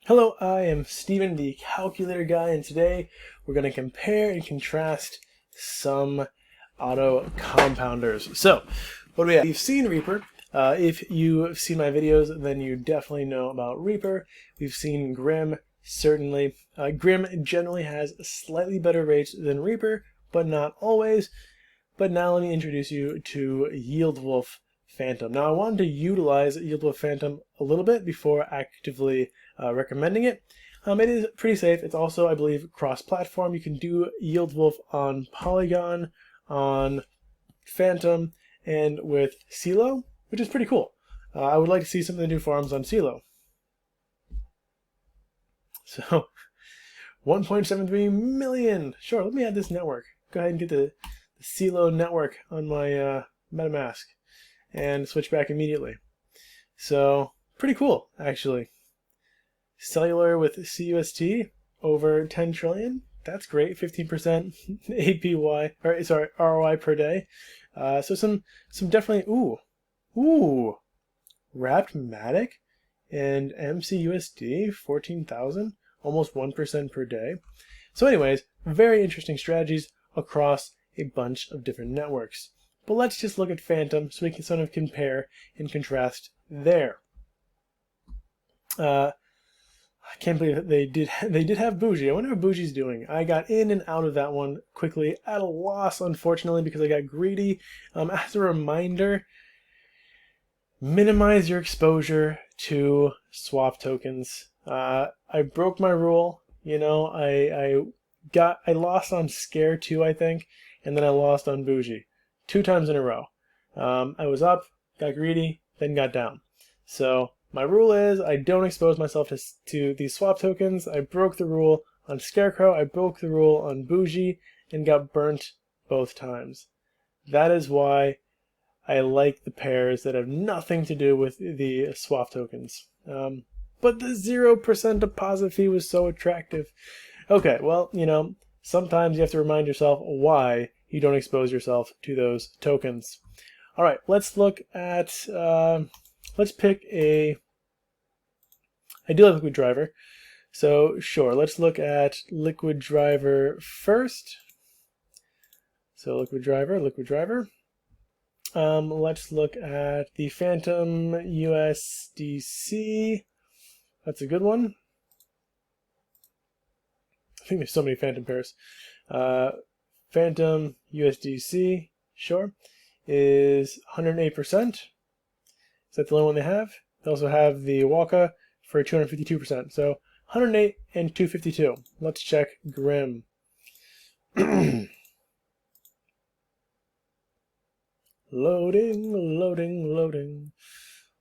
Hello, I am Steven, the calculator guy, and today we're going to compare and contrast some auto compounders. So, what do we have? We've seen Reaper. If you've seen my videos, then you definitely know about Reaper. We've seen Grim, certainly. Grim generally has slightly better rates than Reaper, but not always. But now let me introduce you to Yieldwolf Phantom. Now I wanted to utilize Yieldwolf Phantom a little bit before actively recommending it. It is pretty safe. It's also, I believe, cross-platform. You can do Yieldwolf on Polygon, on Phantom, and with CeeLo, which is pretty cool. I would like to see some of the new farms on CeeLo. So, 1.73 million. Sure, let me add this network. Go ahead and get the CeeLo network on my MetaMask and switch back immediately. So, pretty cool, actually. Cellular with CUST over 10 trillion. That's great. 15% APY, or sorry, ROI per day. So some definitely wrapped Matic and MCUSD 14,000, almost 1% per day. So anyways, very interesting strategies across a bunch of different networks. But let's just look at Phantom so we can sort of compare and contrast there. I can't believe that they did have Bougie. I wonder how Bougie's doing. I got in and out of that one quickly at a loss, unfortunately, because I got greedy. As a reminder, minimize your exposure to swap tokens. I broke my rule. You know, I lost on Scare 2, I think, and then I lost on Bougie 2 times in a row. I was up, got greedy, then got down. So my rule is I don't expose myself to these swap tokens. I broke the rule on Scarecrow, I broke the rule on Bougie, and got burnt both times. That is why I like the pairs that have nothing to do with the swap tokens. But the 0% deposit fee was so attractive. Okay, well, you know, sometimes you have to remind yourself why you don't expose yourself to those tokens. All right, let's look at... let's pick a... I do have Liquid Driver. So, sure, let's look at Liquid Driver first. So, Liquid Driver. Let's look at the Phantom USDC. That's a good one. I think there's so many Phantom pairs. Phantom USDC, sure, is 108%. Is that the only one they have? They also have the Waka for 252%. So 108 and 252. Let's check Grim. Loading.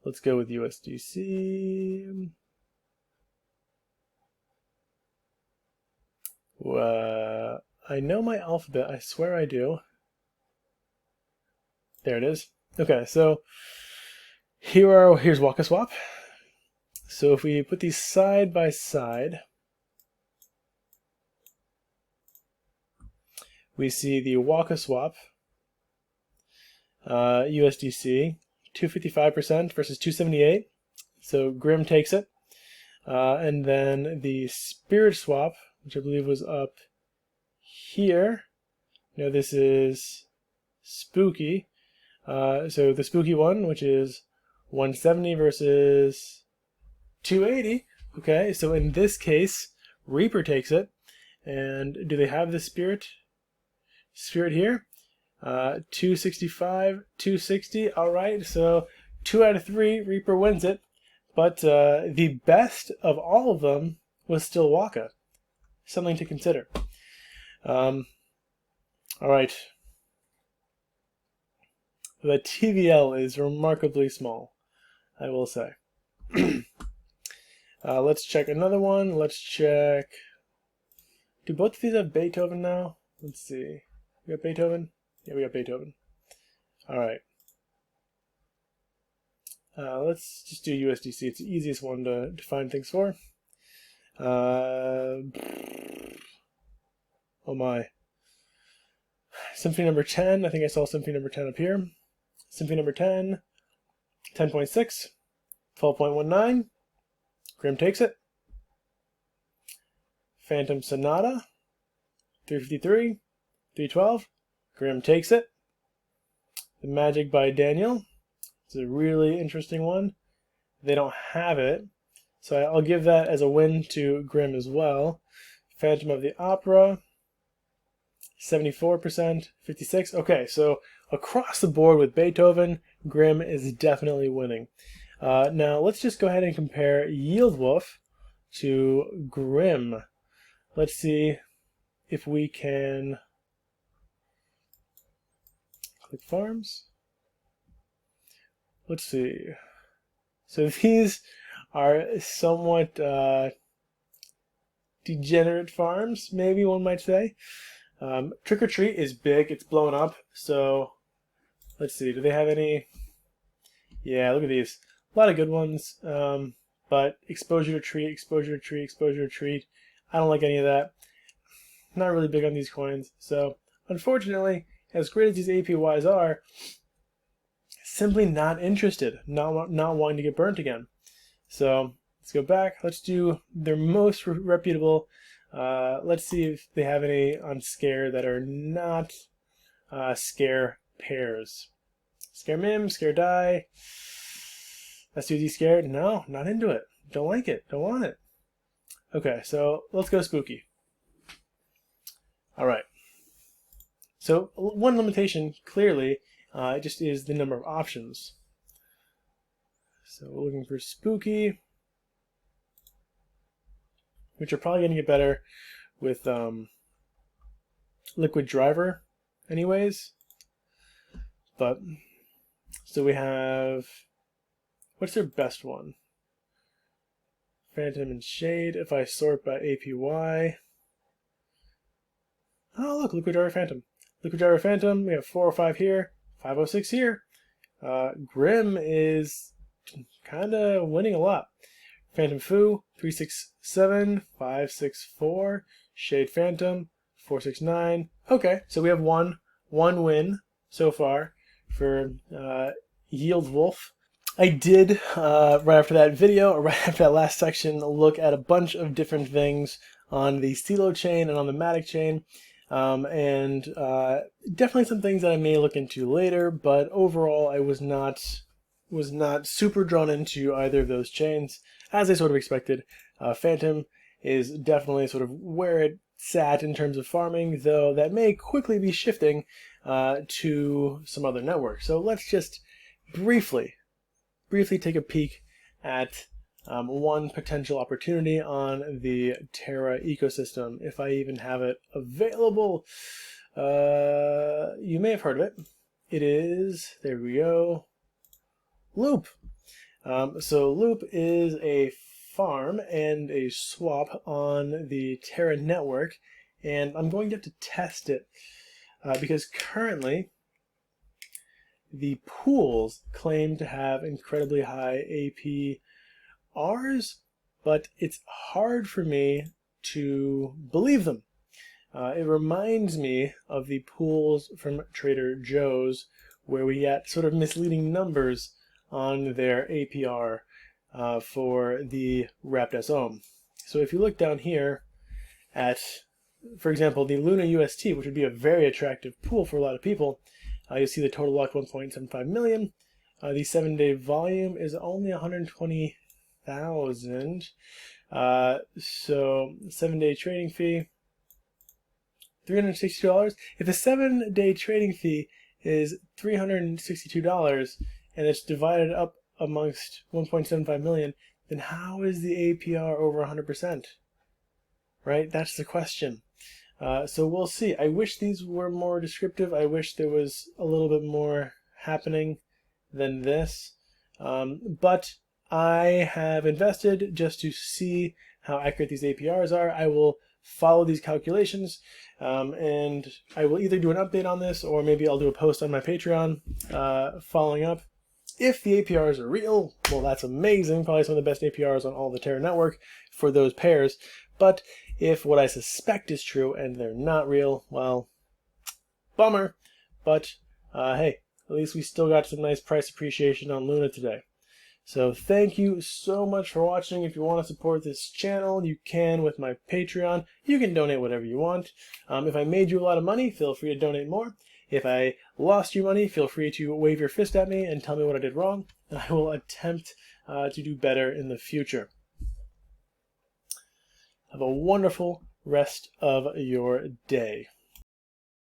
Let's go with USDC. I know my alphabet. I swear I do. There it is. Okay, so here's Waka Swap. So if we put these side by side, we see the Waka Swap USDC 255% versus 278. So Grim takes it. And then the Spirit Swap, which I believe was up here. Now this is Spooky. So the Spooky one, which is 170 versus 280. Okay, so in this case, Reaper takes it. And do they have the Spirit here? 265, 260. All right, so 2 out of 3, Reaper wins it. But the best of all of them was still Waka. Something to consider. All right. The TVL is remarkably small, I will say. Let's check another one. Let's check... Do both of these have Beethoven now? Let's see. We got Beethoven? Yeah, we got Beethoven. All right. Let's just do USDC. It's the easiest one to find things for. Oh my. Symphony number 10. I think I saw Symphony number 10 up here. Symphony number 10. 10.6. 12.19. Grim takes it. Phantom Sonata, 353, 312. Grimm takes it. The Magic by Daniel. It's a really interesting one. They don't have it, so I'll give that as a win to Grimm as well. Phantom of the Opera, 74%, 56. Okay, so across the board with Beethoven, Grimm is definitely winning. Now let's just go ahead and compare Yieldwolf to Grimm. Let's see if we can click farms. Let's see. So these are somewhat degenerate farms, maybe one might say. Trick or Treat is big, it's blown up, so let's see, do they have any? Yeah, look at these. A lot of good ones, but Exposure to Treat, Exposure to Treat, Exposure to Treat, I don't like any of that. Not really big on these coins, so unfortunately, as great as these APYs are, simply not interested, not wanting to get burnt again. So let's go back. Let's do their most reputable. Let's see if they have any on Scare that are not Scare pairs. Scare Mim, Scare Die. Let's do these Scared. No, not into it. Don't like it. Don't want it. Okay, so let's go Spooky. All right. So one limitation, clearly, just is the number of options. So we're looking for Spooky, which are probably going to get better with Liquid Driver anyways. But, so we have, what's their best one? Phantom and Shade, if I sort by APY. Oh look, Liquid Driver Phantom. Liquid Driver Phantom, we have 405 here, 506 here. Grimm is kind of winning a lot. Phantom Fu, 367, 564. Shade Phantom, 469. Okay, so we have one win so far for Yieldwolf. I did, right after that video, or right after that last section, look at a bunch of different things on the CeeLo chain and on the Matic chain. And definitely some things that I may look into later, but overall I was not super drawn into either of those chains, as I sort of expected. Phantom is definitely sort of where it sat in terms of farming, though that may quickly be shifting to some other networks. So let's just briefly take a peek at one potential opportunity on the Terra ecosystem, if I even have it available. You may have heard of it. It is, there we go, Loop. So Loop is a farm and a swap on the Terra network, and I'm going to have to test it because currently the pools claim to have incredibly high APRs, but it's hard for me to believe them. It reminds me of the pools from Trader Joe's, where we get sort of misleading numbers on their APR for the wrapped SOM. So if you look down here at, for example, the Luna UST, which would be a very attractive pool for a lot of people, you'll see the total locked 1.75 million. The 7-day volume is only 120,000. So 7-day trading fee, $362. If the 7-day trading fee is $362 and it's divided up amongst 1.75 million, then how is the APR over 100%? Right? That's the question. So we'll see. I wish these were more descriptive. I wish there was a little bit more happening than this. But I have invested just to see how accurate these APRs are. I will follow these calculations, and I will either do an update on this, or maybe I'll do a post on my Patreon following up. If the APRs are real, well, that's amazing. Probably some of the best APRs on all the Terra network for those pairs. But if what I suspect is true and they're not real, well, bummer. But hey, at least we still got some nice price appreciation on Luna today. So thank you so much for watching. If you want to support this channel, you can with my Patreon. You can donate whatever you want. If I made you a lot of money, feel free to donate more. If I lost you money, feel free to wave your fist at me and tell me what I did wrong, and I will attempt to do better in the future. Have a wonderful rest of your day.